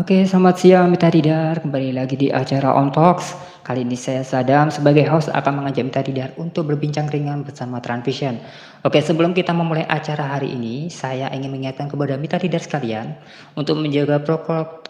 Oke, selamat siang Mitra Didar. Kembali lagi di acara On Talks. Kali ini saya Sadam sebagai host akan mengajak Mitra Didar untuk berbincang ringan bersama Transvision. Oke, sebelum kita memulai acara hari ini, saya ingin mengingatkan kepada Mitra Didar sekalian untuk menjaga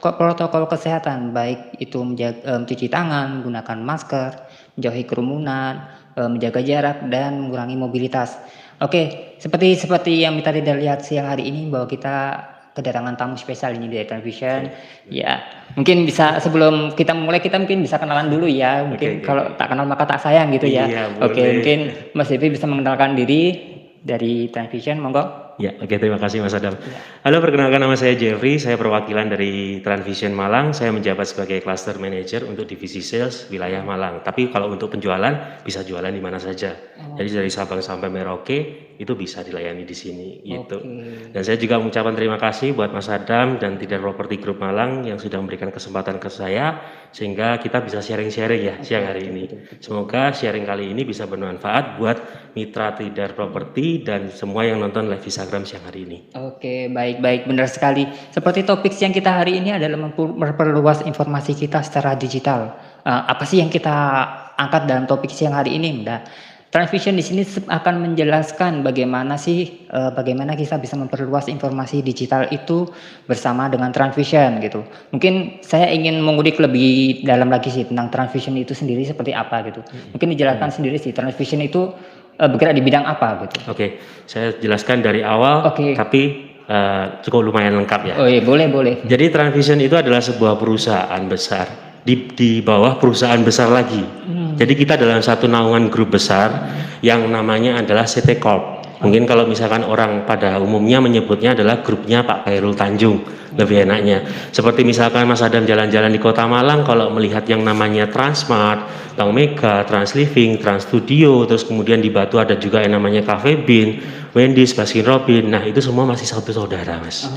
protokol kesehatan, baik itu mencuci tangan, menggunakan masker, menjauhi kerumunan, menjaga jarak, dan mengurangi mobilitas. Oke, seperti yang Mitra Didar lihat siang hari ini bahwa kita kedatangan tamu spesial ini dari Transvision. Ya, mungkin bisa sebelum kita mulai kita mungkin bisa kenalan dulu ya. Mungkin kalau tak kenal maka tak sayang gitu ya. Iya, Oke, boleh. mungkin Mas Devi bisa mengenalkan diri dari Transvision, monggo. Ya, oke, terima kasih Mas Adam. Ya. Halo, perkenalkan nama saya Jeffrey, saya perwakilan dari Transvision Malang. Saya menjabat sebagai Cluster Manager untuk divisi sales wilayah Malang. Tapi kalau untuk penjualan bisa jualan di mana saja. Jadi dari Sabang sampai Merauke itu bisa dilayani di sini gitu. Dan saya juga mengucapkan terima kasih buat Mas Adam dan Tidar Property Group Malang yang sudah memberikan kesempatan ke saya sehingga kita bisa sharing-sharing ya siang hari ini. Semoga sharing kali ini bisa bermanfaat buat mitra Tidar Property dan semua yang nonton live Instagram siang hari ini. Oke, baik, benar sekali. Seperti topik siang kita hari ini adalah memperluas informasi kita secara digital. Apa sih yang kita angkat dalam topik siang hari ini, Mbak? Transvision di sini akan menjelaskan bagaimana kita bisa memperluas informasi digital itu bersama dengan Transvision gitu. Mungkin saya ingin mengulik lebih dalam lagi sih tentang Transvision itu sendiri seperti apa gitu. Mungkin dijelaskan sendiri sih Transvision itu bergerak di bidang apa gitu. Oke, saya jelaskan dari awal, tapi cukup lumayan lengkap ya. Oh iya, boleh. Jadi Transvision itu adalah sebuah perusahaan besar di bawah perusahaan besar lagi. Jadi kita dalam satu naungan grup besar yang namanya adalah CT Corp. Mungkin kalau misalkan orang pada umumnya menyebutnya adalah grupnya Pak Khairul Tanjung, lebih enaknya. Seperti misalkan Mas Adam jalan-jalan di Kota Malang, kalau melihat yang namanya Transmart, Bank Mega, Trans Living, Trans Studio, terus kemudian di Batu ada juga yang namanya Cafe Bean, Wendy's, Baskin Robbins. Nah itu semua masih satu saudara, Mas.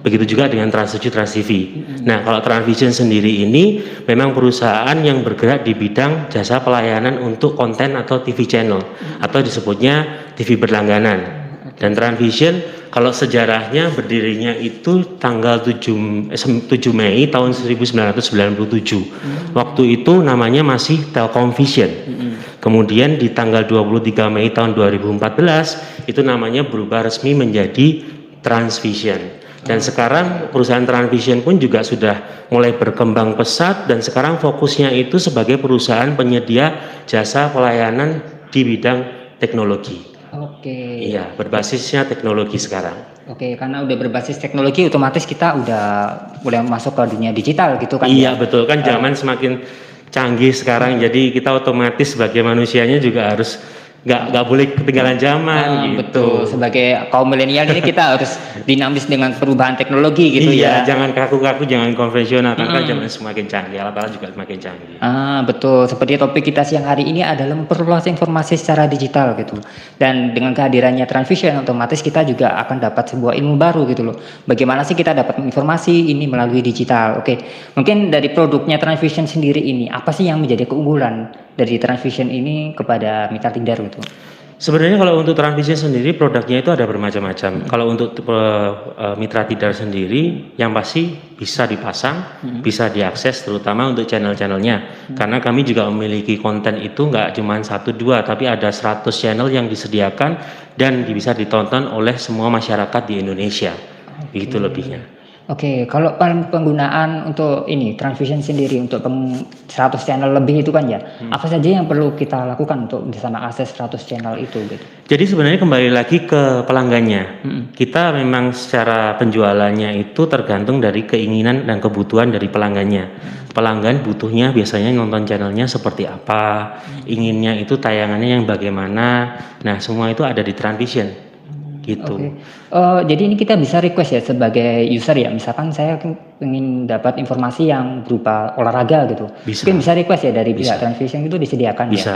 Begitu juga dengan Trans 7, Trans TV. Nah kalau Transvision sendiri ini memang perusahaan yang bergerak di bidang jasa pelayanan untuk konten atau TV channel atau disebutnya TV berlangganan. Dan Transvision kalau sejarahnya berdirinya itu tanggal 7 Mei tahun 1997. Waktu itu namanya masih Telkomvision. Kemudian di tanggal 23 Mei tahun 2014 itu namanya berubah resmi menjadi Transvision. Dan sekarang perusahaan Transvision pun juga sudah mulai berkembang pesat dan sekarang fokusnya itu sebagai perusahaan penyedia jasa pelayanan di bidang teknologi. Oke. Iya, berbasisnya teknologi sekarang. Oke, karena udah berbasis teknologi otomatis kita udah mulai masuk ke dunia digital gitu kan. Iya, betul kan zaman semakin canggih sekarang jadi kita otomatis sebagai manusianya juga harus nggak boleh ketinggalan zaman gitu. Betul, sebagai kaum milenial ini kita harus dinamis dengan perubahan teknologi gitu ya. Iya, jangan kaku-kaku, jangan konvensional karena zaman semakin canggih, alat-alat juga semakin canggih. Betul, seperti topik kita siang hari ini adalah memperluas informasi secara digital gitu. Dan dengan kehadirannya Transvision otomatis kita juga akan dapat sebuah ilmu baru gitu loh. Bagaimana sih kita dapat informasi ini melalui digital? Oke, mungkin dari produknya Transvision sendiri ini apa sih yang menjadi keunggulan dari Transvision ini kepada mitra Tidar gitu? Sebenarnya kalau untuk Transvision sendiri produknya itu ada bermacam-macam. Kalau untuk mitra Tidar sendiri yang pasti bisa dipasang, bisa diakses terutama untuk channel-channelnya. Karena kami juga memiliki konten itu nggak cuma 1-2 tapi ada 100 channel yang disediakan dan bisa ditonton oleh semua masyarakat di Indonesia. Begitu lebihnya. Oke, kalau penggunaan untuk ini Transvision sendiri untuk 100 channel lebih itu kan ya, apa saja yang perlu kita lakukan untuk bisa mengakses 100 channel itu gitu? Jadi sebenarnya kembali lagi ke pelanggannya. Kita memang secara penjualannya itu tergantung dari keinginan dan kebutuhan dari pelanggannya. Pelanggan butuhnya biasanya nonton channelnya seperti apa, inginnya itu tayangannya yang bagaimana. Nah semua itu ada di Transvision. Gitu. Jadi ini kita bisa request ya sebagai user ya, misalkan saya ingin dapat informasi yang berupa olahraga gitu. Mungkin bisa request ya dari pihak Transvision itu disediakan ya? Bisa.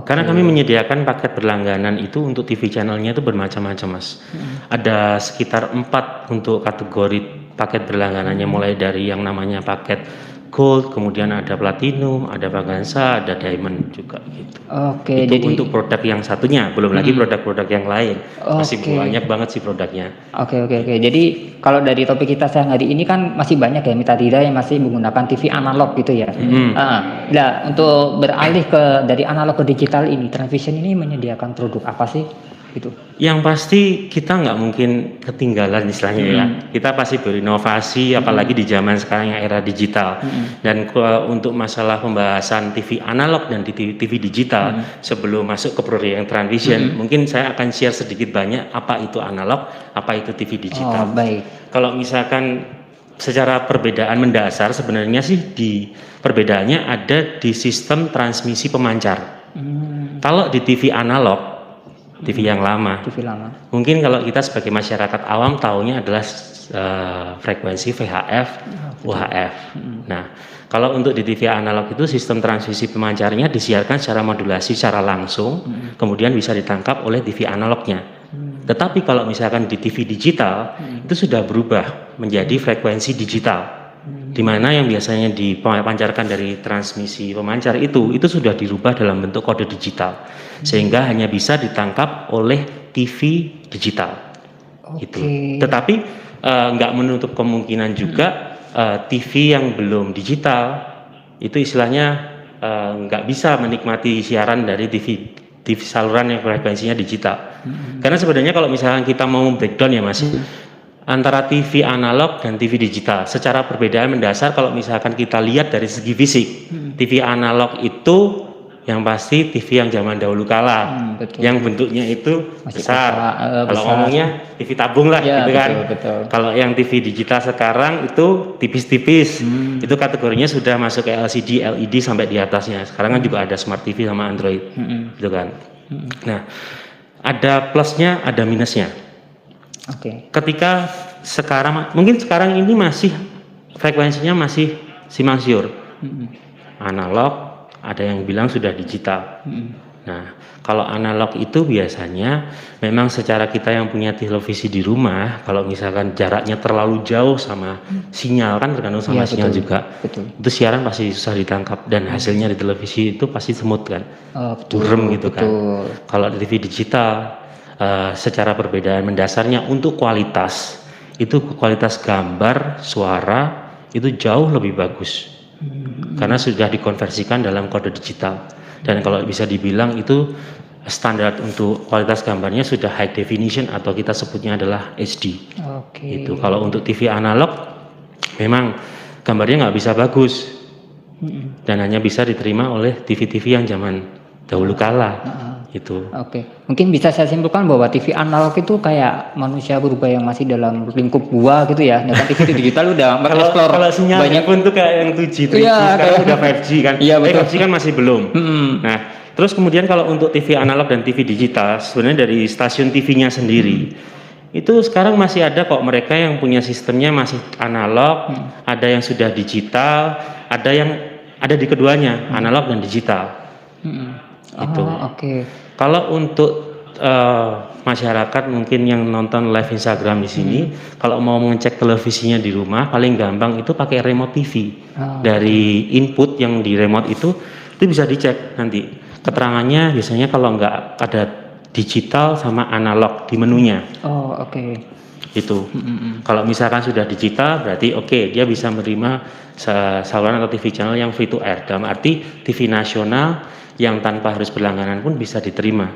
Karena kami menyediakan paket berlangganan itu untuk TV channelnya itu bermacam-macam, Mas. Ada sekitar 4 untuk kategori paket berlangganannya, mulai dari yang namanya paket gold, kemudian ada platinum, ada vaganza, ada diamond juga gitu. Oke, Itu jadi untuk produk yang satunya, belum lagi produk-produk yang lain. Masih Oke. banyak banget sih produknya. Oke. Jadi kalau dari topik kita siang hari ini kan masih banyak ya mitra dida yang masih menggunakan TV analog gitu ya. Nah, untuk beralih dari analog ke digital ini, Transvision ini menyediakan produk apa sih? Gitu. Yang pasti kita nggak mungkin ketinggalan istilahnya ya. Kita pasti berinovasi, apalagi di zaman sekarang yang era digital. Dan untuk masalah pembahasan TV analog dan TV digital, sebelum masuk ke produk yang Transvision, mungkin saya akan share sedikit banyak apa itu analog, apa itu TV digital. Oh, baik. Kalau misalkan secara perbedaan mendasar, sebenarnya sih perbedaannya ada di sistem transmisi pemancar. Kalau di TV analog, TV yang lama. TV lama. Mungkin kalau kita sebagai masyarakat awam taunya adalah frekuensi VHF, UHF. Nah, kalau untuk di TV analog itu sistem transmisi pemancarnya disiarkan secara modulasi secara langsung, kemudian bisa ditangkap oleh TV analognya. Tetapi kalau misalkan di TV digital itu sudah berubah menjadi frekuensi digital. Di mana yang biasanya dipancarkan dari transmisi pemancar itu sudah dirubah dalam bentuk kode digital, sehingga hanya bisa ditangkap oleh TV digital. Gitu. Tetapi nggak menutup kemungkinan juga TV yang belum digital itu istilahnya nggak bisa menikmati siaran dari TV saluran yang frekuensinya digital. Karena sebenarnya kalau misalkan kita mau breakdown ya Mas, antara TV analog dan TV digital secara perbedaan mendasar kalau misalkan kita lihat dari segi fisik, TV analog itu yang pasti TV yang zaman dahulu kala, yang bentuknya itu Masih besar. Kalau besar. ngomongnya TV tabung lah, Ya, gitu kan. betul. Kalau yang TV digital sekarang itu tipis-tipis, itu kategorinya sudah masuk ke LCD, LED sampai di atasnya. Sekarang kan juga ada Smart TV sama Android, gitu kan. Nah, ada plusnya, ada minusnya. Oke. Ketika sekarang, mungkin sekarang ini masih frekuensinya masih simpang siur, analog, ada yang bilang sudah digital. Nah, kalau analog itu biasanya memang secara kita yang punya televisi di rumah, kalau misalkan jaraknya terlalu jauh sama sinyal, kan tergantung sama sinyal juga, itu siaran pasti susah ditangkap dan hasilnya di televisi itu pasti semut kan, burem gitu kan. Kalau di TV digital, secara perbedaan mendasarnya untuk kualitas, itu kualitas gambar, suara itu jauh lebih bagus karena sudah dikonversikan dalam kode digital. Dan kalau bisa dibilang itu standar untuk kualitas gambarnya sudah high definition atau kita sebutnya adalah HD. Itu kalau untuk TV analog memang gambarnya nggak bisa bagus dan hanya bisa diterima oleh TV-TV yang zaman dahulu kala. Itu. Mungkin bisa saya simpulkan bahwa TV analog itu kayak manusia berubah yang masih dalam lingkup gua gitu ya. Dan TV digital udah mengeksplor kalau sinyal banyak pun tuh kayak yang 2G, sekarang udah 5G kan. Iya, betul. 5G kan masih belum. Nah, terus kemudian kalau untuk TV analog dan TV digital, sebenarnya dari stasiun TV-nya sendiri itu sekarang masih ada kok mereka yang punya sistemnya masih analog, ada yang sudah digital, ada yang ada di keduanya, analog dan digital. Itu. Kalau untuk masyarakat mungkin yang nonton live Instagram di sini, kalau mau mengecek televisinya di rumah, paling gampang itu pakai remote TV. Dari input yang di remote itu bisa dicek nanti. Keterangannya biasanya kalau nggak ada digital sama analog di menunya. Itu. Kalau misalkan sudah digital berarti dia bisa menerima saluran atau TV channel yang free to air. Dalam arti TV nasional yang tanpa harus berlangganan pun bisa diterima.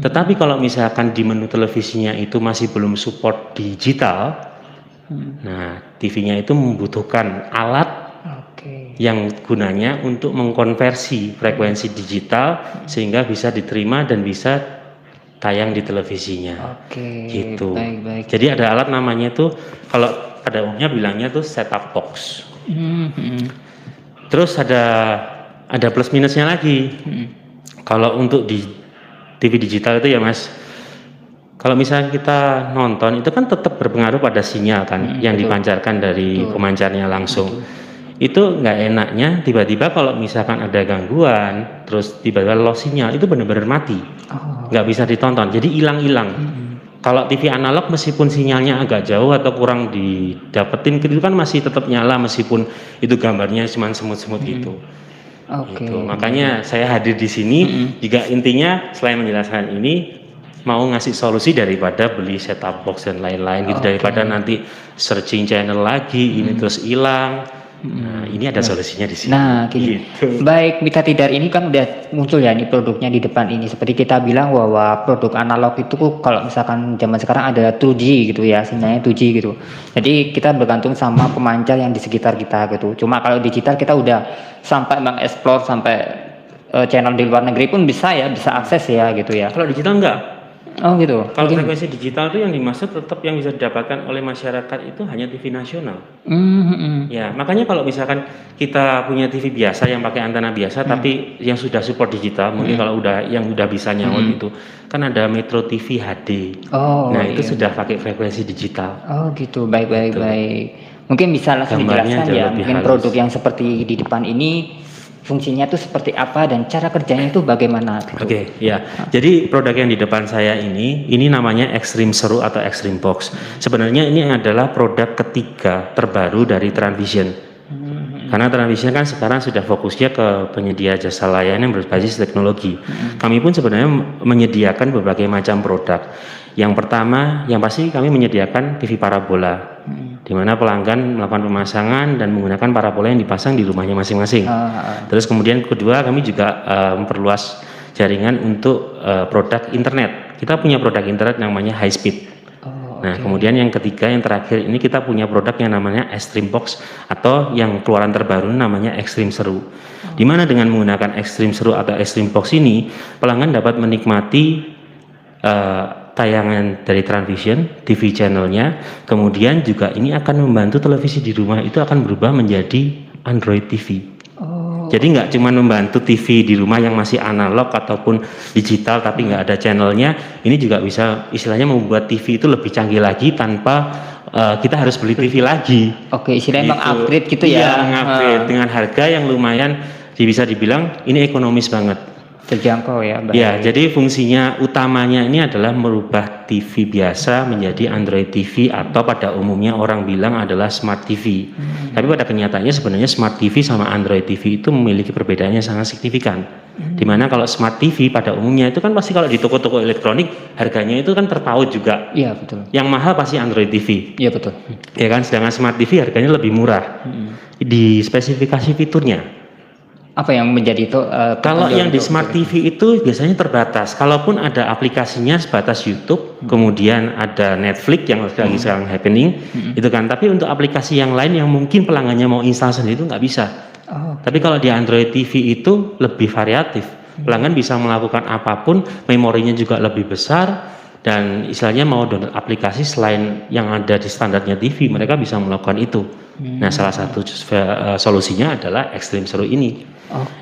Tetapi kalau misalkan di menu televisinya itu masih belum support digital, nah TV-nya itu membutuhkan alat yang gunanya untuk mengkonversi frekuensi digital sehingga bisa diterima dan bisa tayang di televisinya. Gitu. Baik. Jadi ada alat namanya itu kalau pada umumnya bilangnya tuh set-top box. Terus ada plus minusnya lagi. Kalau untuk di TV digital itu ya Mas, kalau misalnya kita nonton itu kan tetap berpengaruh pada sinyal kan yang dipancarkan dari pemancarnya langsung. Itu nggak enaknya tiba-tiba kalau misalkan ada gangguan, terus tiba-tiba loss sinyal itu benar-benar mati, nggak bisa ditonton, jadi hilang-hilang. Kalau TV analog meskipun sinyalnya agak jauh atau kurang didapetin, itu kan masih tetap nyala meskipun itu gambarnya cuma semut-semut gitu. Oke. Gitu. Makanya saya hadir di sini juga intinya selain menjelaskan ini mau ngasih solusi daripada beli setup box dan lain-lain gitu, daripada nanti searching channel lagi ini terus hilang. Nah, ini ada solusinya di sini. Nah, gini. Gitu. Baik, Mitra Tidar ini kan udah muncul ya nih produknya di depan ini. Seperti kita bilang bahwa produk analog itu kalau misalkan zaman sekarang ada 2G gitu ya, sinyalnya 2G gitu. Jadi kita bergantung sama pemancar yang di sekitar kita gitu. Cuma kalau digital kita udah sampai mengeksplor sampai channel di luar negeri pun bisa ya, bisa akses ya gitu ya. Kalau digital enggak. Oh gitu. Kalau frekuensi digital itu yang dimaksud tetap yang bisa didapatkan oleh masyarakat itu hanya TV nasional. Ya, makanya kalau misalkan kita punya TV biasa yang pakai antena biasa tapi yang sudah support digital, mungkin kalau yang udah bisa nyaut itu kan ada Metro TV HD. Oh, Nah, itu sudah pakai frekuensi digital. Oh gitu, baik. Mungkin bisa langsung Gambarnya dijelaskan jauh ya, lebih mungkin halus. produk yang seperti di depan ini fungsinya itu seperti apa dan cara kerjanya itu bagaimana gitu. Oke, ya. Jadi produk yang di depan saya ini namanya Extreme Seru atau Extreme Box. Sebenarnya ini adalah produk ketiga terbaru dari Transvision. Karena Transvision kan sekarang sudah fokusnya ke penyedia jasa layanan berbasis teknologi. Kami pun sebenarnya menyediakan berbagai macam produk. Yang pertama, yang pasti kami menyediakan TV parabola, di mana pelanggan melakukan pemasangan dan menggunakan parabola yang dipasang di rumahnya masing-masing. Terus kemudian kedua, kami juga memperluas jaringan untuk produk internet. Kita punya produk internet yang namanya high speed. Nah, kemudian yang ketiga, yang terakhir ini kita punya produk yang namanya Extreme Box atau yang keluaran terbaru namanya Extreme Seru. Di mana dengan menggunakan Extreme Seru atau Extreme Box ini, pelanggan dapat menikmati tayangan dari Transvision, TV channelnya, kemudian juga ini akan membantu televisi di rumah itu akan berubah menjadi Android TV. Jadi nggak cuma membantu TV di rumah yang masih analog ataupun digital tapi nggak ada channelnya, ini juga bisa istilahnya membuat TV itu lebih canggih lagi tanpa kita harus beli TV lagi. Oke, istilahnya mengupgrade gitu Iya, ya. mengupgrade dengan harga yang lumayan bisa dibilang ini ekonomis banget. Terjangkau ya. Baik. Ya, jadi fungsinya utamanya ini adalah merubah TV biasa menjadi Android TV atau pada umumnya orang bilang adalah Smart TV. Tapi pada kenyataannya sebenarnya Smart TV sama Android TV itu memiliki perbedaan yang sangat signifikan. Dimana kalau Smart TV pada umumnya itu kan pasti kalau di toko-toko elektronik harganya itu kan terpaut juga. Iya betul. Yang mahal pasti Android TV. Iya betul. Ya kan, sedangkan Smart TV harganya lebih murah. Di spesifikasi fiturnya. Apa yang menjadi itu? Kalau yang di Smart TV itu biasanya terbatas. Kalaupun ada aplikasinya sebatas YouTube, kemudian ada Netflix yang lagi sekarang happening, itu kan. Tapi untuk aplikasi yang lain yang mungkin pelanggannya mau install sendiri itu nggak bisa. Tapi kalau di Android TV itu lebih variatif. Pelanggan bisa melakukan apapun, memorinya juga lebih besar, dan istilahnya mau download aplikasi selain yang ada di standarnya TV, mereka bisa melakukan itu. Nah, salah satu solusinya adalah Extreme Seru ini.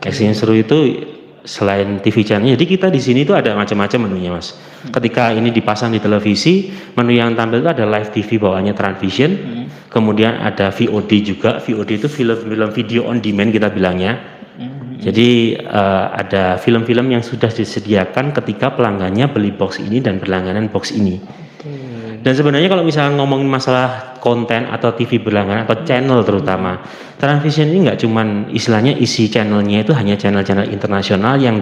Extreme Seru itu selain TV channel, jadi kita di sini itu ada macam-macam menunya, Mas. Ketika ini dipasang di televisi, menu yang tampil itu ada live TV bawaannya Transvision, kemudian ada VOD juga. VOD itu film-film video on demand kita bilangnya. Jadi ada film-film yang sudah disediakan ketika pelanggannya beli box ini dan berlangganan box ini. Dan sebenarnya kalau misalnya ngomongin masalah konten atau TV berlangganan atau channel terutama, Transvision ini nggak cuman istilahnya isi channelnya itu hanya channel-channel internasional yang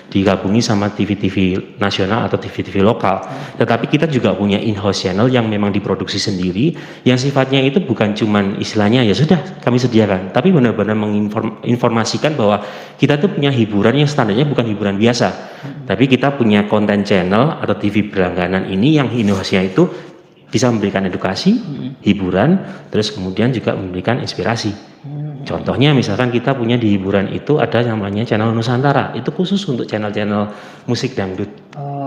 digabungi sama TV-TV nasional atau TV-TV lokal, tetapi kita juga punya in-house channel yang memang diproduksi sendiri, yang sifatnya itu bukan cuman istilahnya ya sudah kami sediakan, tapi benar-benar menginformasikan bahwa kita tuh punya hiburan yang standarnya bukan hiburan biasa, tapi kita punya konten channel atau TV berlangganan ini yang inovasinya itu bisa memberikan edukasi, hiburan, terus kemudian juga memberikan inspirasi. Contohnya misalkan kita punya di hiburan itu ada namanya channel Nusantara, itu khusus untuk channel-channel musik dangdut.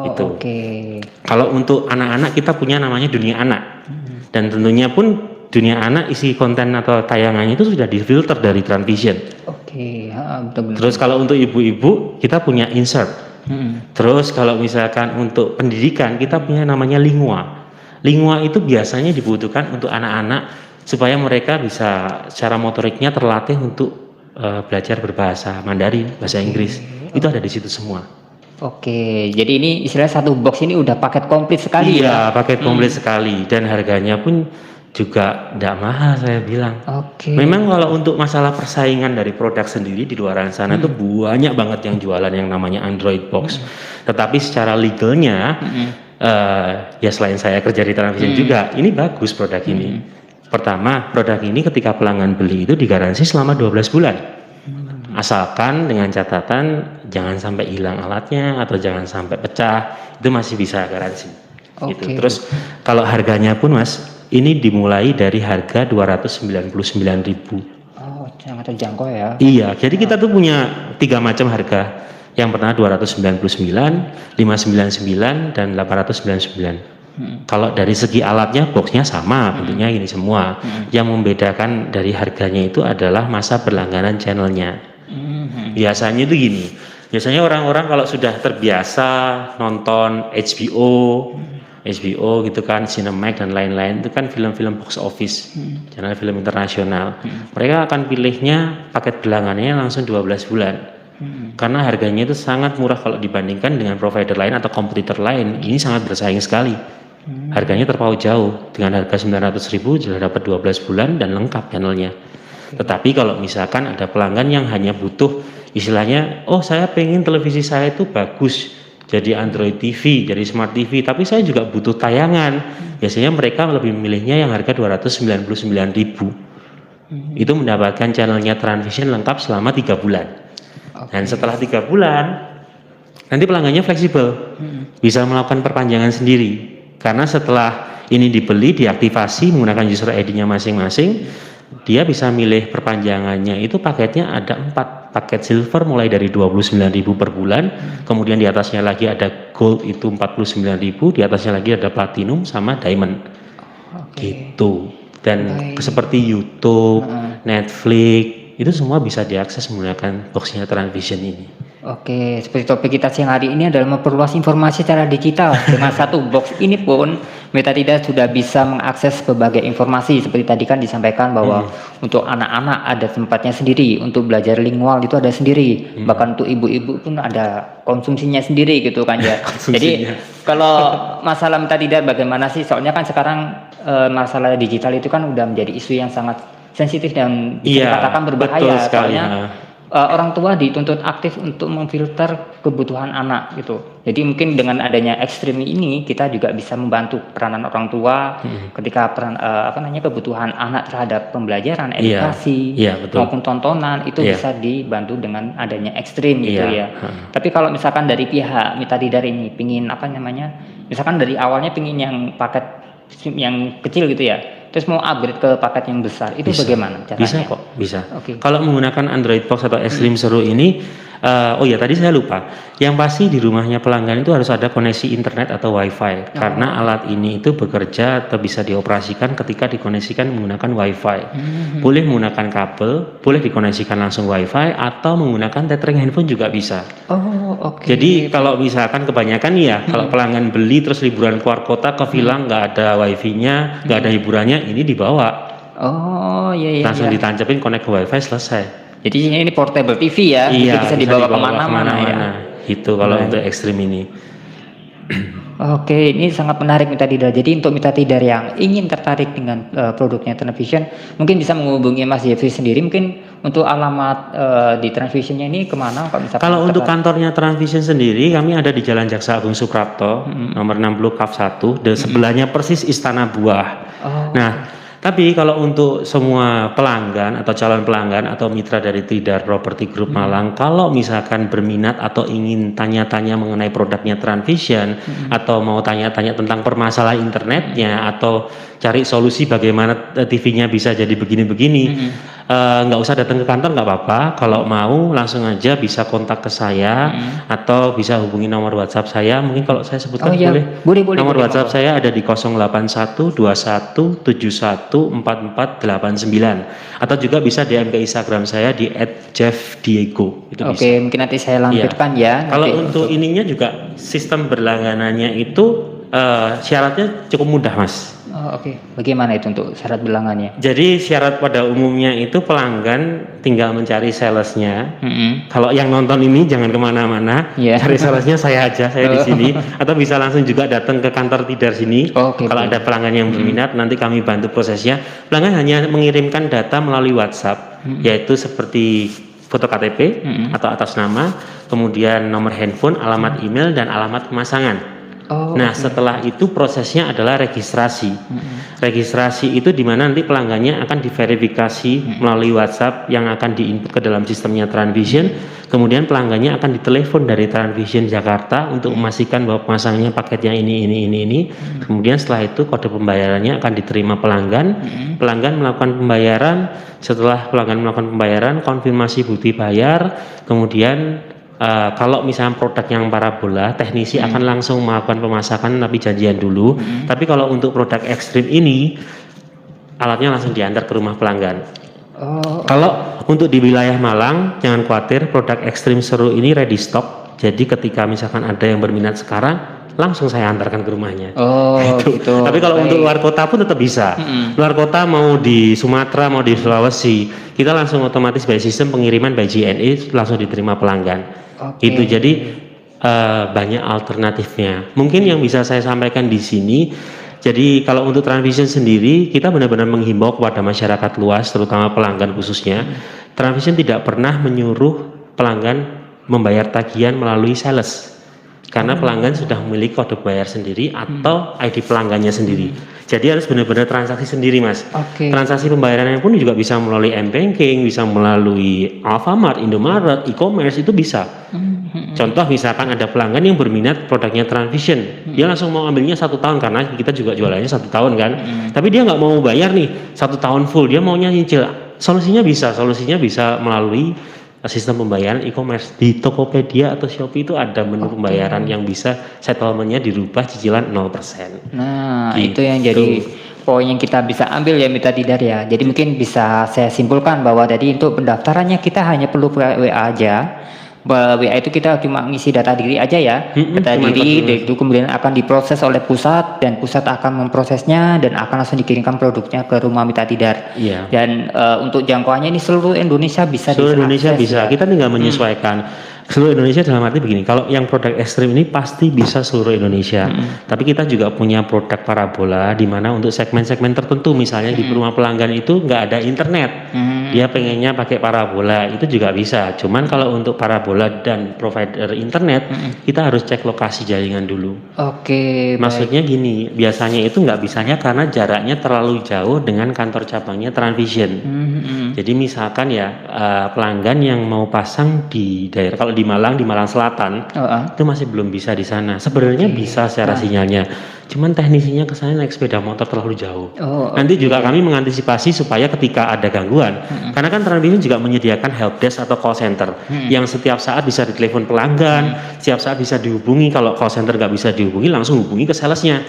Itu. Kalau untuk anak-anak kita punya namanya Dunia Anak, dan tentunya pun Dunia Anak isi konten atau tayangannya itu sudah difilter dari Transvision. Betul-betul. Terus kalau untuk ibu-ibu kita punya Insert. Terus kalau misalkan untuk pendidikan kita punya namanya Lingua. Lingua itu biasanya dibutuhkan untuk anak-anak supaya mereka bisa secara motoriknya terlatih untuk belajar berbahasa Mandarin, bahasa Inggris. Itu ada di situ semua. Oke, jadi ini istilahnya satu box ini udah paket komplit sekali ya? Iya, paket komplit sekali dan harganya pun juga tidak mahal saya bilang. Oke. Memang kalau untuk masalah persaingan dari produk sendiri di luar sana itu banyak banget yang jualan yang namanya Android box. Tetapi secara legalnya ya selain saya kerja di Transvision juga, ini bagus produk ini. Pertama, produk ini ketika pelanggan beli itu digaransi selama 12 bulan. Asalkan dengan catatan jangan sampai hilang alatnya atau jangan sampai pecah, itu masih bisa garansi. Gitu. Oke. Terus kalau harganya pun Mas, ini dimulai dari harga 299.000. Oh, sangat terjangkau ya. Iya, jadi kita tuh punya 3 macam harga. Yang pertama 299, 599 dan 899. Kalau dari segi alatnya boxnya sama bentuknya ini semua. Yang membedakan dari harganya itu adalah masa berlangganan channelnya. Biasanya itu gini. Biasanya orang-orang kalau sudah terbiasa nonton HBO gitu kan, Cinemax dan lain-lain itu kan film-film box office, channel film internasional. Mereka akan pilihnya paket berlangganannya langsung 12 bulan. Karena harganya itu sangat murah kalau dibandingkan dengan provider lain atau kompetitor lain. Ini sangat bersaing sekali. Harganya terpaut jauh. Dengan harga 900.000 sudah dapat 12 bulan dan lengkap channelnya. Tetapi kalau misalkan ada pelanggan yang hanya butuh istilahnya, oh saya pengen televisi saya itu bagus, jadi Android TV, jadi Smart TV, tapi saya juga butuh tayangan. Biasanya mereka lebih memilihnya yang harga 299.000. Itu mendapatkan channelnya Transvision lengkap selama 3 bulan. Dan setelah 3 bulan, nanti pelanggannya fleksibel, bisa melakukan perpanjangan sendiri. Karena setelah ini dibeli, diaktifasi menggunakan user ID-nya masing-masing, dia bisa milih perpanjangannya. Itu paketnya ada 4 paket silver mulai dari 29.000 per bulan, kemudian di atasnya lagi ada gold itu 49.000, di atasnya lagi ada platinum sama diamond. Gitu. Dan seperti YouTube, Netflix itu semua bisa diakses menggunakan boxnya Transvision ini. Oke, seperti topik kita siang hari ini adalah memperluas informasi secara digital. Dengan satu box ini pun Metadata sudah bisa mengakses berbagai informasi. Seperti tadi kan disampaikan bahwa untuk anak-anak ada tempatnya sendiri, untuk belajar lingual itu ada sendiri, bahkan untuk ibu-ibu pun ada konsumsinya sendiri gitu kan ya. Jadi kalau masalah Metadata bagaimana sih? Soalnya kan sekarang masalah digital itu kan udah menjadi isu yang sangat sensitif dan bisa dikatakan berbahaya. Soalnya orang tua dituntut aktif untuk memfilter kebutuhan anak gitu. Jadi mungkin dengan adanya ekstrim ini kita juga bisa membantu peranan orang tua ketika kebutuhan anak terhadap pembelajaran, edukasi maupun tontonan itu bisa dibantu dengan adanya ekstrim gitu ya. Tapi kalau misalkan dari pihak Metadata ini pingin misalkan dari awalnya pingin yang paket yang kecil gitu ya, terus mau upgrade ke paket yang besar, itu bagaimana caranya? Bisa kok, bisa. Kalau menggunakan Android Box atau Extreme Seru ini, tadi saya lupa. Yang pasti di rumahnya pelanggan itu harus ada koneksi internet atau WiFi, karena alat ini itu bekerja atau bisa dioperasikan ketika dikoneksikan menggunakan WiFi. Boleh menggunakan kabel, boleh dikoneksikan langsung WiFi, atau menggunakan tethering handphone juga bisa. Jadi kalau misalkan kebanyakan kalau pelanggan beli terus liburan keluar kota ke villa nggak ada wifi-nya, nggak ada hiburannya, ini dibawa. Langsung ditancapin connect ke wifi, selesai. Jadi ini portable TV ya, jadi bisa dibawa kemana-mana ya. Itu kalau untuk ekstrim ini. Oke, ini sangat menarik Metadata. Jadi untuk Metadata yang ingin tertarik dengan produknya Transvision, mungkin bisa menghubungi Mas Jeffrey sendiri. Mungkin untuk alamat di Transvisionnya ini kemana? Kalau untuk kantornya Transvision sendiri, kami ada di Jalan Jaksa Agung Suprapto, nomor 60 Kaf 1, dan sebelahnya persis Istana Buah. Nah, tapi kalau untuk semua pelanggan atau calon pelanggan atau mitra dari Tridar Property Group Malang, kalau misalkan berminat atau ingin tanya-tanya mengenai produknya Transvision atau mau tanya-tanya tentang permasalahan internetnya atau cari solusi bagaimana TV-nya bisa jadi begini-begini, nggak usah datang ke kantor, nggak apa-apa. Kalau mau langsung aja bisa kontak ke saya atau bisa hubungi nomor WhatsApp saya. Mungkin kalau saya sebutkan boleh. Nomor WhatsApp saya ada di 08121714489 atau juga bisa DM ke Instagram saya di @jeffdiego. Mungkin nanti saya lampirkan ya. Kalau untuk ininya juga sistem berlangganannya itu syaratnya cukup mudah, Mas. Oh, oke. Bagaimana itu untuk syarat bilangannya? Jadi syarat pada umumnya itu pelanggan tinggal mencari salesnya. Mm-mm. Kalau yang nonton ini jangan kemana-mana, Iya. cari salesnya saya aja, saya di sini. Atau bisa langsung juga datang ke kantor Tidar sini. Oke, Kalau baik. ada pelanggan yang berminat, nanti kami bantu prosesnya. Pelanggan hanya mengirimkan data melalui WhatsApp, yaitu seperti foto KTP atau atas nama, kemudian nomor handphone, alamat email, dan alamat pemasangan. Oh, Nah, setelah itu prosesnya adalah registrasi. Registrasi itu di mana nanti pelanggannya akan diverifikasi melalui WhatsApp yang akan diinput ke dalam sistemnya Transvision. Kemudian pelanggannya akan ditelepon dari Transvision Jakarta untuk memastikan bahwa pemasangannya paketnya ini. Kemudian setelah itu kode pembayarannya akan diterima pelanggan. Pelanggan melakukan pembayaran. Setelah pelanggan melakukan pembayaran, konfirmasi bukti bayar. Kemudian kalau misalnya produk yang parabola, teknisi akan langsung melakukan pemasakan tapi janjian dulu. Tapi kalau untuk produk ekstrim ini, alatnya langsung diantar ke rumah pelanggan. Oh, Kalau untuk di wilayah Malang, jangan khawatir, produk ekstrim seru ini ready stock. Jadi ketika misalkan ada yang berminat sekarang, langsung saya antarkan ke rumahnya. oh, gitu. Tapi kalau Baik. untuk luar kota pun tetap bisa. Luar kota mau di Sumatera, mau di Sulawesi, kita langsung otomatis by sistem pengiriman by JNE langsung diterima pelanggan. Oke. Itu jadi banyak alternatifnya. Mungkin yang bisa saya sampaikan di sini. Jadi kalau untuk Transvision sendiri, kita benar-benar menghimbau kepada masyarakat luas, terutama pelanggan khususnya. Transvision tidak pernah menyuruh pelanggan membayar tagihan melalui sales. Karena pelanggan sudah memiliki kode bayar sendiri atau ID pelanggannya sendiri. Jadi harus benar-benar transaksi sendiri, Mas. Oke. Transaksi pembayarannya pun juga bisa melalui M-Banking, bisa melalui Alfamart, Indomaret, e-commerce, itu bisa. Contoh misalkan ada pelanggan yang berminat produknya Transvision, dia langsung mau ambilnya 1 tahun karena kita juga jualannya 1 tahun kan. Tapi dia nggak mau bayar nih 1 tahun full, dia maunya nyicil. Solusinya bisa melalui sistem pembayaran e-commerce di Tokopedia atau Shopee. Itu ada menu pembayaran yang bisa settlementnya dirubah cicilan 0%. Nah, Gitu. itu yang jadi poin yang kita bisa ambil ya Mitra Tidar ya. Jadi mungkin bisa saya simpulkan bahwa tadi untuk pendaftarannya kita hanya perlu WA aja. WA itu kita cuma ngisi data diri aja ya. Data cuma diri perlu. itu kemudian akan diproses oleh pusat dan pusat akan memprosesnya dan akan langsung dikirimkan produknya ke rumah Mitra Tidar. Iya. Dan untuk jangkauannya ini seluruh Indonesia bisa Seluruh Indonesia diakses bisa, ya. kita tinggal menyesuaikan. Seluruh Indonesia dalam arti begini, kalau yang produk ekstrim ini pasti bisa seluruh Indonesia. Tapi kita juga punya produk parabola di mana untuk segmen-segmen tertentu, misalnya di rumah pelanggan itu nggak ada internet, dia pengennya pakai parabola, itu juga bisa. Cuman kalau untuk parabola dan provider internet, kita harus cek lokasi jaringan dulu. Oke, baik. Maksudnya gini, biasanya itu nggak bisanya karena jaraknya terlalu jauh dengan kantor cabangnya Transvision. Jadi misalkan ya pelanggan yang mau pasang di daerah, kalau di Malang Selatan, itu masih belum bisa di sana. Sebenarnya bisa secara sinyalnya, cuman teknisinya ke sana naik sepeda motor terlalu jauh. Nanti juga kami mengantisipasi supaya ketika ada gangguan, karena kan Transvision juga menyediakan helpdesk atau call center yang setiap saat bisa ditelepon pelanggan, setiap saat bisa dihubungi. Kalau call center nggak bisa dihubungi, langsung hubungi ke salesnya.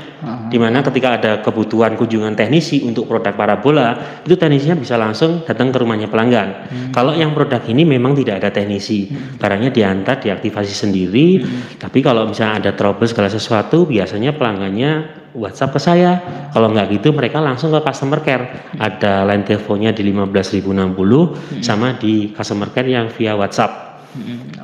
Dimana ketika ada kebutuhan kunjungan teknisi untuk produk parabola, itu teknisinya bisa langsung datang ke rumahnya pelanggan. Kalau yang produk ini memang tidak ada teknisi, barangnya diantar, diaktifasi sendiri. Tapi kalau misalnya ada trouble segala sesuatu, biasanya pelanggannya WhatsApp ke saya. Kalau nggak gitu, mereka langsung ke customer care. Ada line teleponnya di 15.060 sama di customer care yang via WhatsApp.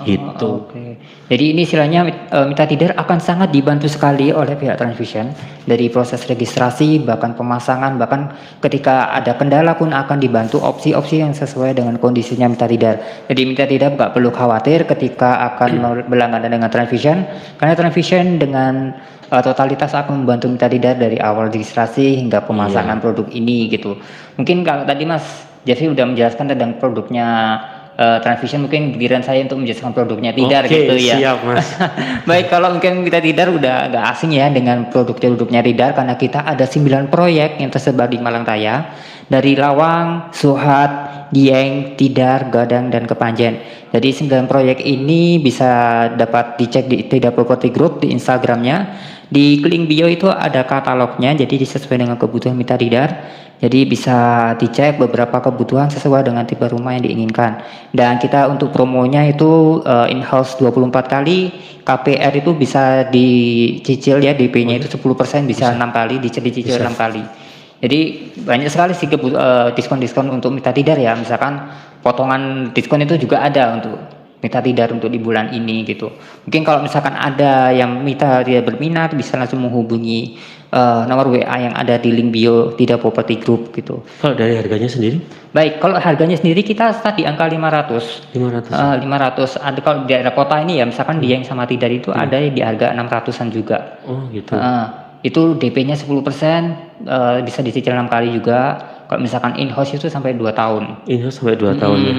Gitu. Oke. Jadi ini istilahnya Mitra Tidar akan sangat dibantu sekali oleh pihak Transvision dari proses registrasi, bahkan pemasangan, bahkan ketika ada kendala pun akan dibantu opsi-opsi yang sesuai dengan kondisinya Mitra Tidar. Jadi Mitra Tidar nggak perlu khawatir ketika akan berlangganan dengan Transvision, karena Transvision dengan totalitas akan membantu Mitra Tidar dari awal registrasi hingga pemasangan produk ini gitu. Mungkin kalau tadi Mas Jeffrey udah menjelaskan tentang produknya Transvision, mungkin giliran saya untuk menjelaskan produknya Tidar. Oke, gitu ya. siap, Mas. Baik, kalau mungkin kita Tidar udah agak asing ya dengan produknya Tidar, karena kita ada 9 proyek yang tersebar di Malang Raya, dari Lawang, Suhat, Dieng, Tidar, Gadang, dan Kepanjen. Jadi 9 proyek ini bisa dapat dicek di Tidar Property Group di Instagramnya, Di link bio itu ada katalognya, jadi sesuai dengan kebutuhan Mitra Didar. Jadi bisa dicek beberapa kebutuhan sesuai dengan tipe rumah yang diinginkan. Dan kita untuk promonya itu in-house 24 kali, KPR itu bisa dicicil ya, DP-nya itu 10% bisa 6 kali, dicicil 6 kali. Jadi banyak sekali sih diskon-diskon untuk Mitra Didar ya. Misalkan potongan diskon itu juga ada untuk Mitra Didar untuk di bulan ini gitu. Mungkin kalau misalkan ada yang Mitra Didar berminat bisa langsung menghubungi nomor WA yang ada di link bio Didar Property Group gitu. Kalau dari harganya sendiri? Baik, kalau harganya sendiri kita start di angka 500. 500. 500. Ada kalau di daerah kota ini ya, misalkan di yang sama Tidar itu ada di harga 600-an juga. Oh gitu. Itu DP-nya 10%, bisa dicicil 6 kali juga. Kalau misalkan in-house itu sampai 2 tahun. In-house sampai 2 tahun ya.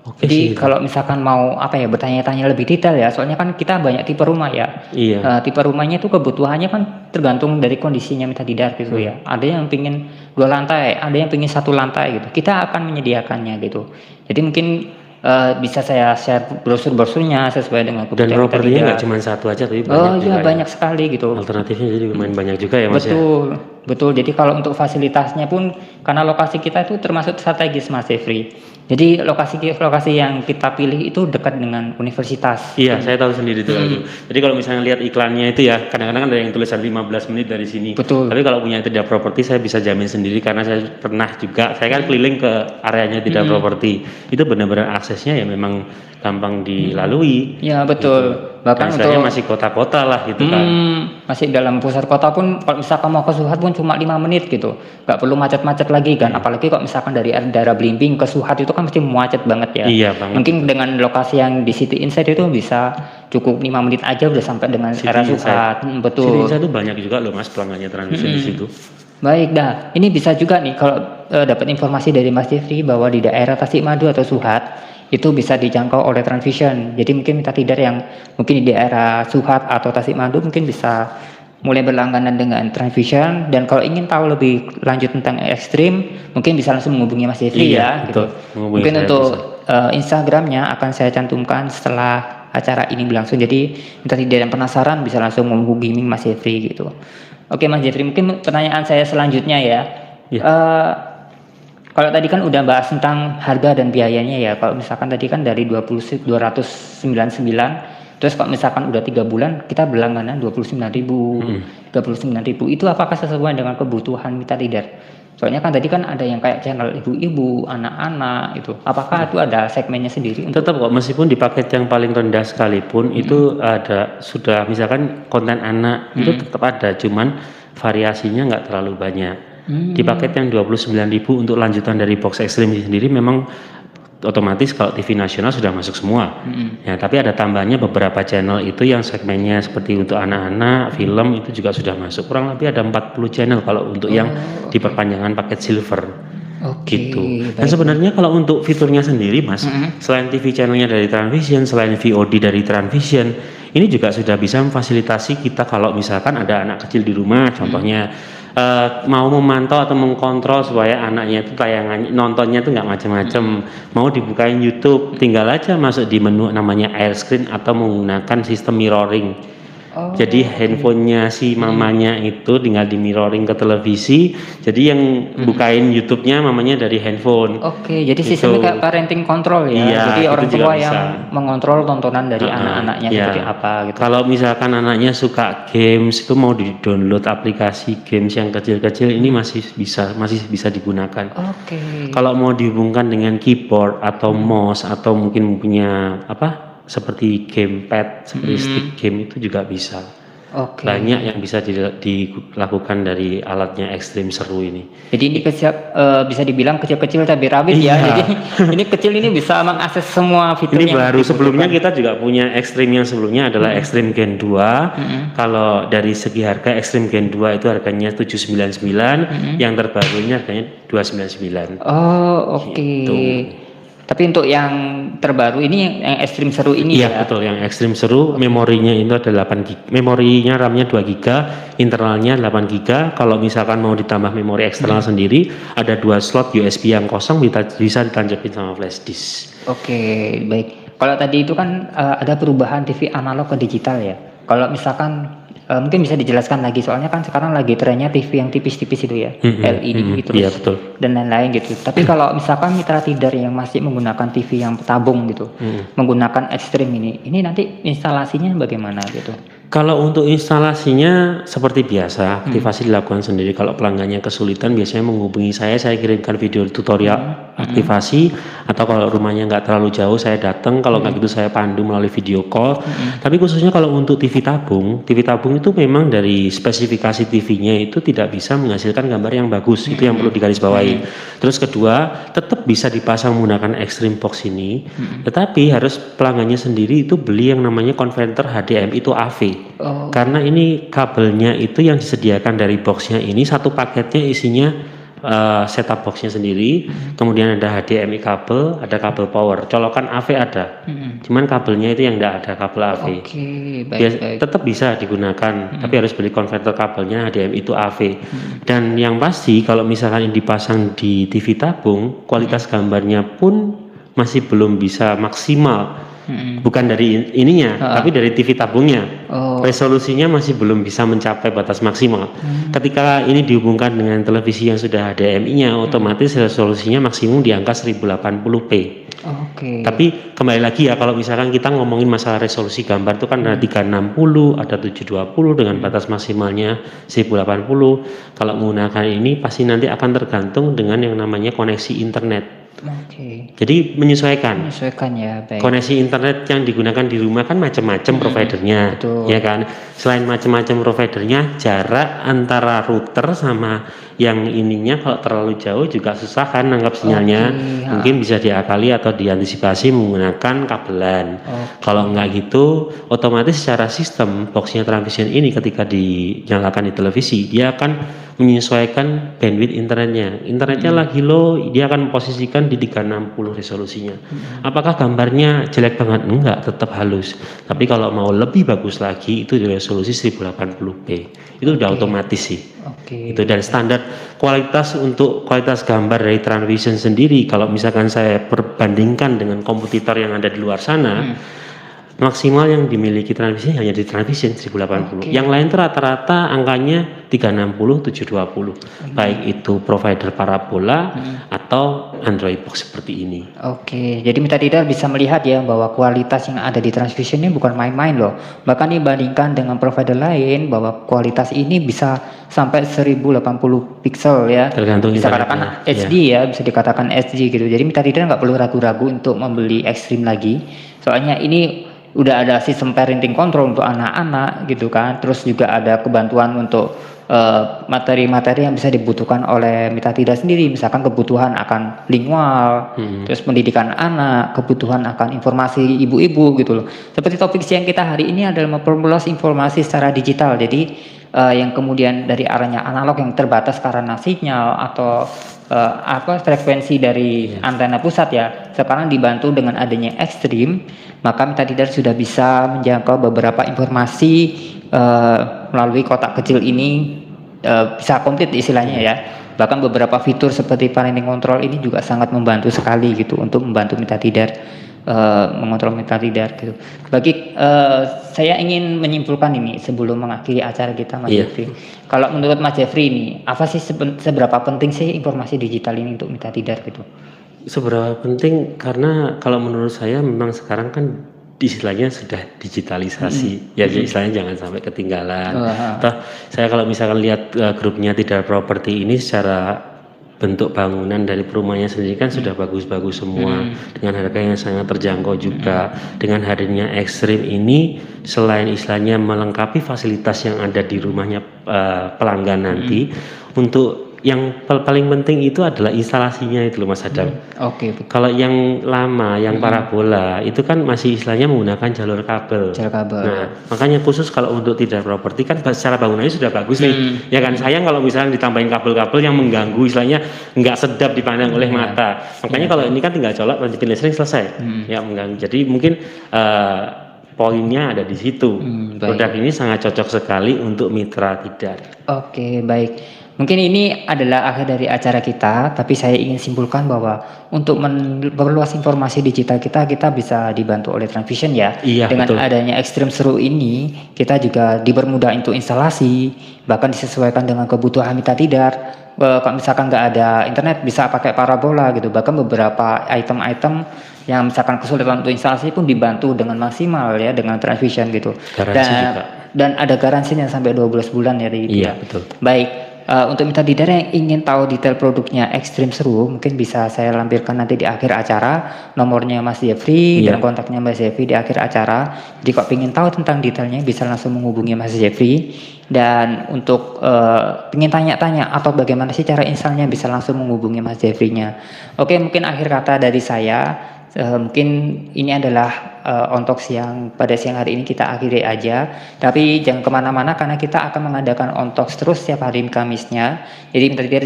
Oke, Jadi kalau misalkan mau bertanya-tanya lebih detail ya, soalnya kan kita banyak tipe rumah ya. Iya. Tipe rumahnya itu kebutuhannya kan tergantung dari kondisinya Mitra Didar gitu ya. Ada yang pingin 2 lantai, ada yang pingin 1 lantai gitu. Kita akan menyediakannya gitu. Jadi mungkin bisa saya share brosur-brosurnya sesuai dengan kebutuhan Dan Mitra propertinya Didar. nggak cuma satu aja tapi banyak Oh juga iya ya. banyak sekali gitu. Alternatifnya jadi lumayan banyak juga ya Mas ya. Betul. Jadi kalau untuk fasilitasnya pun karena lokasi kita itu termasuk strategis Mas Jeffrey. Jadi lokasi yang kita pilih itu dekat dengan universitas. Iya, saya tahu sendiri itu. Jadi kalau misalnya lihat iklannya itu ya, kadang-kadang ada yang tulisan 15 menit dari sini. Betul. Tapi kalau punya Tidar Property saya bisa jamin sendiri karena saya pernah juga, saya kan keliling ke areanya Tidar Property. Itu benar-benar aksesnya ya memang gampang dilalui. Ya betul. Bahkan untuk masih kota-kota lah gitu kan. Masih dalam pusat kota pun kalau misalkan mau ke Suhat pun cuma 5 menit gitu. Gak perlu macet-macet lagi kan. Apalagi kalau misalkan dari daerah Blimbing ke Suhat itu kan mesti macet banget ya. Iya banget. Mungkin dengan lokasi yang di City Inside itu bisa cukup 5 menit aja udah sampai dengan daerah Suhat. Betul. City Inside itu banyak juga loh Mas pelanggannya Transvision di situ. Baik, ini bisa juga nih kalau dapat informasi dari Mas Jeffrey bahwa di daerah Tasikmadu atau Suhat itu bisa dijangkau oleh Transvision. Jadi mungkin Mitra Didar yang mungkin di daerah Suhat atau Tasikmadu mungkin bisa mulai berlangganan dengan Transvision. Dan kalau ingin tahu lebih lanjut tentang ekstrim, mungkin bisa langsung menghubungi Mas Jeffrey ya. Gitu. Mungkin untuk Instagramnya akan saya cantumkan setelah acara ini berlangsung. Jadi Mitra Didar yang penasaran bisa langsung menghubungi Mas Jeffrey gitu. Oke Mas Jeffrey, mungkin pertanyaan saya selanjutnya ya. Kalau tadi kan udah bahas tentang harga dan biayanya ya. Kalau misalkan tadi kan dari 299, terus kalau misalkan udah 3 bulan kita berlangganan 29.000, 39.000. Itu apakah sesuai dengan kebutuhan Mitra Didar? Soalnya kan tadi kan ada yang kayak channel ibu-ibu, anak-anak itu. Apakah itu ada segmennya sendiri? Tetap kok, meskipun di paket yang paling rendah sekalipun itu ada sudah misalkan konten anak itu tetap ada, cuman variasinya nggak terlalu banyak. Di paket yang 29.000 untuk lanjutan dari box ekstrim sendiri memang otomatis kalau TV nasional sudah masuk semua. Ya, tapi ada tambahannya beberapa channel itu yang segmennya seperti untuk anak-anak, film itu juga sudah masuk. Kurang lebih ada 40 channel kalau untuk yang di perpanjangan paket silver. Gitu. Dan sebenarnya kalau untuk fiturnya sendiri Mas, selain TV channelnya dari Transvision, selain VOD dari Transvision, ini juga sudah bisa memfasilitasi kita kalau misalkan ada anak kecil di rumah, contohnya mau memantau atau mengkontrol supaya anaknya itu tayangan nontonnya itu nggak macam-macam, mau dibukain YouTube tinggal aja masuk di menu namanya air screen atau menggunakan sistem mirroring. Jadi handphonenya si mamanya itu tinggal di mirroring ke televisi, jadi yang bukain YouTube-nya mamanya dari handphone. Jadi sistemnya kayak parenting control ya. Iya, jadi orang tua bisa yang mengontrol tontonan dari anak-anaknya seperti apa gitu. Kalau misalkan anaknya suka games itu mau di-download aplikasi games yang kecil-kecil ini masih bisa digunakan. Kalau mau dihubungkan dengan keyboard atau mouse atau mungkin punya seperti gamepad, seperti stick game itu juga bisa. Banyak yang bisa dilakukan dari alatnya ekstrim seru ini. Jadi ini bisa dibilang kecil-kecil tapi rawit ya. Jadi ini kecil ini bisa mengakses semua fitur. Ini baru sebelumnya kita juga punya ekstrim yang sebelumnya adalah ekstrim Gen 2. Kalau dari segi harga ekstrim Gen 2 itu harganya 799, yang terbaru ini harganya 299. Gitu. Tapi untuk yang terbaru ini yang ekstrim seru ini ya? Betul, yang ekstrim seru memorinya itu ada 8 GB. Memorinya RAM-nya 2 GB, internalnya 8 GB. Kalau misalkan mau ditambah memori eksternal sendiri, ada 2 slot USB yang kosong bisa ditancapin sama flash disk. Baik. Kalau tadi itu kan ada perubahan TV analog ke digital ya. Kalau misalkan mungkin bisa dijelaskan lagi soalnya kan sekarang lagi trennya TV yang tipis-tipis itu ya, LED terus Iya betul. dan lain-lain gitu. Tapi kalau misalkan mitra tidar yang masih menggunakan TV yang tabung gitu, menggunakan ekstrim ini nanti instalasinya bagaimana gitu? Kalau untuk instalasinya seperti biasa, aktivasi dilakukan sendiri. Kalau pelanggannya kesulitan biasanya menghubungi saya kirimkan video tutorial aktivasi, atau kalau rumahnya nggak terlalu jauh saya datang, kalau nggak gitu saya pandu melalui video call. Tapi khususnya kalau untuk TV tabung itu memang dari spesifikasi TV-nya itu tidak bisa menghasilkan gambar yang bagus, itu yang perlu digarisbawahi. Terus kedua, tetap bisa dipasang menggunakan Extreme Box ini, tetapi harus pelanggannya sendiri itu beli yang namanya konverter HDMI itu AV. Karena ini kabelnya itu yang disediakan dari boxnya ini satu paketnya isinya setup boxnya sendiri, kemudian ada HDMI kabel, ada kabel power, colokan AV ada, cuman kabelnya itu yang tidak ada kabel AV. Oke, baik. Tetap bisa digunakan, tapi harus beli konverter kabelnya HDMI itu AV. Dan yang pasti kalau misalkan ini dipasang di TV tabung, kualitas gambarnya pun masih belum bisa maksimal. Bukan dari ininya, tapi dari TV tabungnya. Resolusinya masih belum bisa mencapai batas maksimal. Ketika ini dihubungkan dengan televisi yang sudah HDMI-nya, otomatis resolusinya maksimum di angka 1080p. Tapi kembali lagi ya, kalau misalkan kita ngomongin masalah resolusi gambar itu kan ada 360, ada 720 dengan batas maksimalnya 1080. Kalau menggunakan ini pasti nanti akan tergantung dengan yang namanya koneksi internet. Jadi menyesuaikan ya, baik. Koneksi internet yang digunakan di rumah kan macam-macam providernya, ya kan. Selain macam-macam providernya, jarak antara router sama yang ininya kalau terlalu jauh juga susah kan nangkap sinyalnya. Mungkin bisa diakali atau diantisipasi menggunakan kabelan. Kalau enggak gitu, otomatis secara sistem boxnya Transvision ini ketika dinyalakan di televisi, dia akan menyesuaikan bandwidth internetnya. Internetnya lagi low, dia akan memposisikan di 360 resolusinya. Apakah gambarnya jelek banget? Enggak, tetap halus. Tapi kalau mau lebih bagus lagi itu di resolusi 1080p. Itu udah otomatis sih. Itu dan standar kualitas untuk kualitas gambar dari Transvision sendiri, kalau misalkan saya perbandingkan dengan kompetitor yang ada di luar sana, maksimal yang dimiliki Transvision hanya di Transvision 1080. Yang lain itu rata-rata angkanya 360, 720. Baik itu provider parabola atau Android box seperti ini. Jadi mitra tidar bisa melihat ya bahwa kualitas yang ada di Transvision ini bukan main-main loh. Bahkan dibandingkan dengan provider lain bahwa kualitas ini bisa sampai 1080 pixel ya. Tergantung bisa katakan HD ya, bisa dikatakan HD gitu. Jadi mitra tidar nggak perlu ragu-ragu untuk membeli Extreme lagi. Soalnya ini udah ada sistem parenting control untuk anak-anak gitu kan, terus juga ada kebantuan untuk materi-materi yang bisa dibutuhkan oleh mitra tidar sendiri, misalkan kebutuhan akan lingual, terus pendidikan anak, kebutuhan akan informasi ibu-ibu gitu loh. Seperti topik siang kita hari ini adalah memperluas informasi secara digital, jadi yang kemudian dari arahnya analog yang terbatas karena sinyal atau frekuensi dari antena pusat ya, sekarang dibantu dengan adanya Extreme, maka mitra tidar sudah bisa menjangkau beberapa informasi melalui kotak kecil ini, bisa komplit istilahnya ya. Bahkan beberapa fitur seperti parenting control ini juga sangat membantu sekali gitu untuk membantu mitra tidar mengontrol mitra tidar gitu. Saya ingin menyimpulkan ini sebelum mengakhiri acara kita, Mas Jeffrey. Kalau menurut Mas Jeffrey ini, apa sih seberapa penting sih informasi digital ini untuk mitra tidar gitu? Seberapa penting? Karena kalau menurut saya memang sekarang kan istilahnya sudah digitalisasi, ya istilahnya jangan sampai ketinggalan. Saya kalau misalkan lihat grupnya Tidar Property ini secara bentuk bangunan dari perumahannya sendiri kan sudah bagus-bagus semua, dengan harga yang sangat terjangkau juga. Dengan hadirnya Extreme ini, selain istilahnya melengkapi fasilitas yang ada di rumahnya pelanggan nanti, untuk yang paling penting itu adalah instalasinya itu loh Mas Adam. Kalau yang lama, yang parabola itu kan masih istilahnya menggunakan jalur kabel. Nah, makanya khusus kalau untuk Tidar Property kan secara bangunannya sudah bagus nih. Ya kan, sayang kalau misalnya ditambahin kabel-kabel yang mengganggu, istilahnya nggak sedap dipandang oleh mata. Makanya kalau ini kan tinggal colok, lanjutin listrik, selesai. Ya mengganggu. Jadi mungkin poinnya ada di situ. Produk ini sangat cocok sekali untuk mitra tidar. Baik. Mungkin ini adalah akhir dari acara kita, tapi saya ingin simpulkan bahwa untuk memperluas informasi digital kita, kita bisa dibantu oleh Transvision ya. Iya, Dengan betul. adanya Ekstrim Seru ini, kita juga dipermudah untuk instalasi, bahkan disesuaikan dengan kebutuhan Mitra Tidar. Kalau misalkan nggak ada internet, bisa pakai parabola gitu. Bahkan beberapa item-item yang misalkan kesulitan untuk instalasi pun dibantu dengan maksimal ya, dengan Transvision gitu. Garansi juga. Dan ada garansinya sampai 12 bulan ya, gitu Iya, ya. betul. Baik, untuk Mitra Tidar yang ingin tahu detail produknya Ekstrim Seru, mungkin bisa saya lampirkan nanti di akhir acara, nomornya Mas Jeffrey Iya. dan kontaknya Mas Jeffrey di akhir acara. Jadi kalau ingin tahu tentang detailnya bisa langsung menghubungi Mas Jeffrey. Dan untuk ingin tanya-tanya atau bagaimana sih cara installnya, bisa langsung menghubungi Mas Jeffrey-nya. Oke, mungkin akhir kata dari saya. Mungkin ini adalah ontoks yang pada siang hari ini kita akhiri aja, tapi jangan kemana-mana karena kita akan mengadakan ontoks terus setiap hari Kamisnya. Jadi Mitra Tidar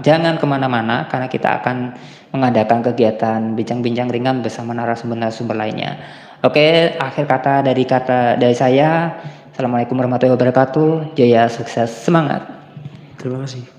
jangan kemana-mana karena kita akan mengadakan kegiatan bincang-bincang ringan bersama narasumber-narasumber lainnya. Oke, akhir kata dari saya, Assalamualaikum warahmatullahi wabarakatuh. Jaya, sukses, semangat. Terima kasih.